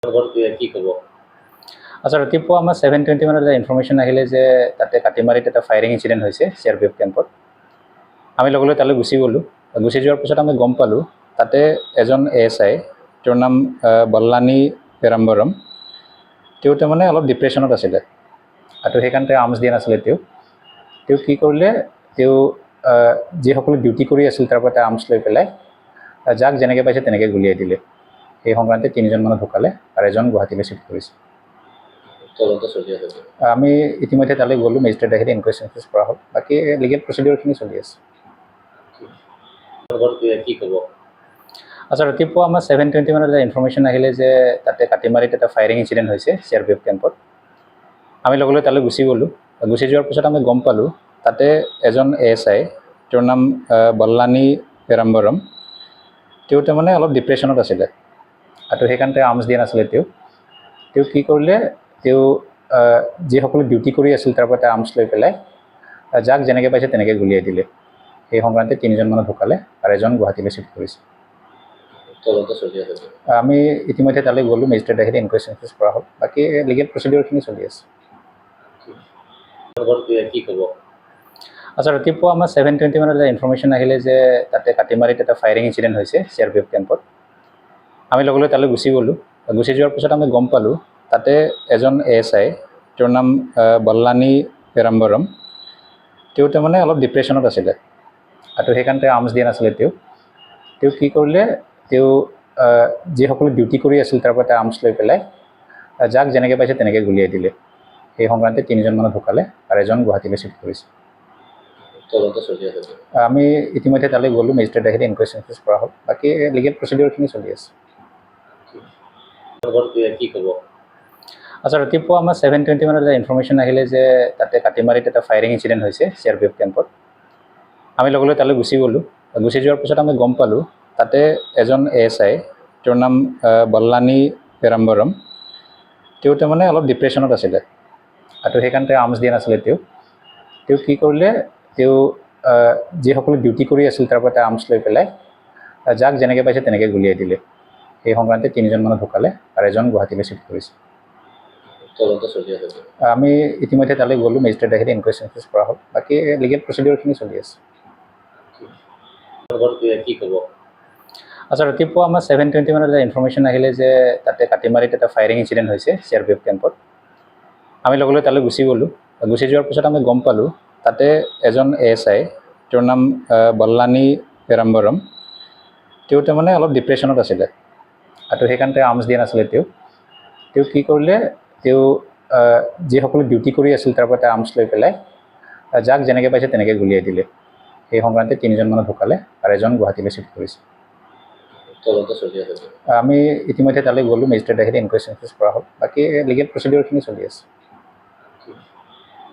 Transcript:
কি ক'ব? আচ্ছা, ৰাতিপুৱা আমাৰ 7:20 মানত এটা ইনফৰমেশ্যন আহিলে যে তাতে কাটিমাৰিত এটা ফায়াৰিং ইনচিডেণ্ট হৈছে CRPF কেম্পত। আমি লগে লগে তালৈ গুচি গ'লোঁ। গুচি যোৱাৰ পিছত আমি গম পালোঁ তাতে এজন ASI, তেওঁৰ নাম বল্লানী পেৰাম্বৰম। তেওঁ তাৰমানে অলপ ডিপ্ৰেশ্যনত আছিলে আৰু সেইকাৰণে আৰ্মছ দিয়া নাছিলে। তেওঁ কি কৰিলে, তেওঁ যিসকলে ডিউটি কৰি আছিল তাৰ পৰা আৰ্মছ লৈ পেলাই যাক যেনেকৈ পাইছে তেনেকৈ গুলিয়াই দিলে। সেই সংক্ৰান্তে 3জন মানুহ ঢুকালে আৰু এজন গুৱাহাটীলৈ চিফ্ট কৰিছে। তদন্ত চলি আছে। আমি ইতিমধ্যে তালৈ গ'লোঁ, মেজিষ্ট্ৰেট আহি ইনকুৱেশ্যন কৰা হ'ল। বাকী লিগেল প্ৰচিডিউৰখিনি চলি আছে। কি ক'ব? আচ্ছা, ৰাতিপুৱা আমাৰ 7:20 মানত এটা ইনফৰমেশ্যন আহিলে যে তাতে কাটিমাৰিত এটা ফায়াৰিং ইনচিডেণ্ট হৈছে CRPF কেম্পত। আমি লগে লগে তালৈ গুচি গ'লোঁ। গুচি যোৱাৰ পিছত আমি গম পালোঁ তাতে এজন ASI, তেওঁৰ নাম বল্লানী পেৰাম্বৰম। তেওঁ তাৰমানে অলপ ডিপ্ৰেশ্যনত আছিলে আৰু সেইকাৰণে আৰ্মছ দিয়া নাছিলে। তেওঁ কি কৰিলে, তেওঁ যিসকলে ডিউটি কৰি আছিল তাৰ পৰা আৰ্মছ লৈ পেলাই যাক যেনেকৈ পাইছে তেনেকৈ গুলিয়াই দিলে। সেই সংক্ৰান্তে 3জন মানুহ ঢুকালে আৰু এজন গুৱাহাটীলৈ চিফ্ট কৰিছে। তদন্ত চলি আছে। আমি ইতিমধ্যে তালৈ গ'লোঁ, মেজিষ্ট্ৰেট আহি ইনকুৱেশ্যন কৰা হ'ল। বাকী লিগেল প্ৰচিডিউৰখিনি চলি আছে। কি ক'ব? আচ্ছা, ৰাতিপুৱা আমাৰ 7:20 মানত এটা ইনফৰমেশ্যন আহিলে যে তাতে কাটিমাৰিত এটা ফায়াৰিং ইনচিডেণ্ট হৈছে CRPF কেম্পত। আমি লগে লগে তালৈ গুচি গ'লোঁ। গুচি যোৱাৰ পিছত আমি গম পালোঁ তাতে এজন ASI, তেওঁৰ নাম বল্লানী পেৰাম্বৰম। তেওঁ তাৰমানে অলপ ডিপ্ৰেশ্যনত আছিলে আৰু সেইকাৰণে আৰ্মছ দিয়া নাছিলে। তেওঁ কি কৰিলে, তেওঁ যিসকলে ডিউটি কৰি আছিল তাৰ পৰা আৰ্মছ লৈ পেলাই যাক যেনেকৈ পাইছে তেনেকৈ গুলিয়াই দিলে। সেই সংক্ৰান্তে 3জন মানুহ ঢুকালে আৰু এজন গুৱাহাটীলৈ চিফ্ট কৰিছে। তদন্ত চলি আছে। আমি ইতিমধ্যে তালৈ গ'লোঁ, মেজিষ্ট্ৰেট আহি ইনকুৱেশ্যন কৰা হ'ল। বাকী লিগেল প্ৰচিডিউৰখিনি চলি আছে। কি ক'ব? আচ্ছা, ৰাতিপুৱা আমাৰ 7:20 মানত এটা ইনফৰমেশ্যন আহিলে যে তাতে কাটিমাৰিত এটা ফায়াৰিং ইনচিডেণ্ট হৈছে CRPF কেম্পত। আমি লগে লগে তালৈ গুচি গ'লোঁ। গুচি যোৱাৰ পিছত আমি গম পালোঁ তাতে এজন ASI, তেওঁৰ নাম বল্লানী পেৰাম্বৰম। তেওঁ তাৰমানে অলপ ডিপ্ৰেশ্যনত আছিলে আৰু সেইকাৰণে আৰ্মছ দিয়া নাছিলে। তেওঁ কি কৰিলে, তেওঁ যিসকলে ডিউটি কৰি আছিল তাৰ পৰা আৰ্মছ লৈ পেলাই যাক যেনেকৈ পাইছে তেনেকৈ গুলিয়াই দিলে। সেই সংক্ৰান্তে 3জন মানুহ ঢুকালে আৰু এজন গুৱাহাটীলৈ চিফ্ট কৰিছে। তদন্ত চলি আছে। আমি ইতিমধ্যে তালৈ গ'লোঁ, মেজিষ্ট্ৰেট আহি ইনকুৱেশ্যন কৰা হ'ল। বাকী লিগেল প্ৰচিডিউৰখিনি চলি আছে। কি ক'ব? আচ্ছা, ৰাতিপুৱা আমাৰ 7:20 মানত এটা ইনফৰমেশ্যন আহিলে যে তাতে কাটিমাৰিত এটা ফায়াৰিং ইনচিডেণ্ট হৈছে CRPF কেম্পত। আমি লগে লগে তালৈ গুচি গ'লোঁ। গুচি যোৱাৰ পিছত আমি গম পালোঁ তাতে এজন ASI, তেওঁৰ নাম বল্লানী পেৰাম্বৰম। তেওঁ তাৰমানে অলপ ডিপ্ৰেশ্যনত আছিলে আৰু সেইকাৰণে আৰ্মছ দিয়া নাছিলে। তেওঁ কি কৰিলে, তেওঁ যিসকলে ডিউটি কৰি আছিল তাৰ পৰা আৰ্মছ লৈ পেলাই যাক যেনেকৈ পাইছে তেনেকৈ গুলিয়াই দিলে। সেই সংক্ৰান্তে 3জন মানুহ ঢুকালে আৰু এজন গুৱাহাটীলৈ চিফ্ট কৰিছে। তদন্ত চলি আছে। আমি ইতিমধ্যে তালৈ গ'লোঁ, মেজিষ্ট্ৰেট আহি ইনকুৱেশ্যন কৰা হ'ল। বাকী লিগেল প্ৰচিডিউৰখিনি চলি আছে।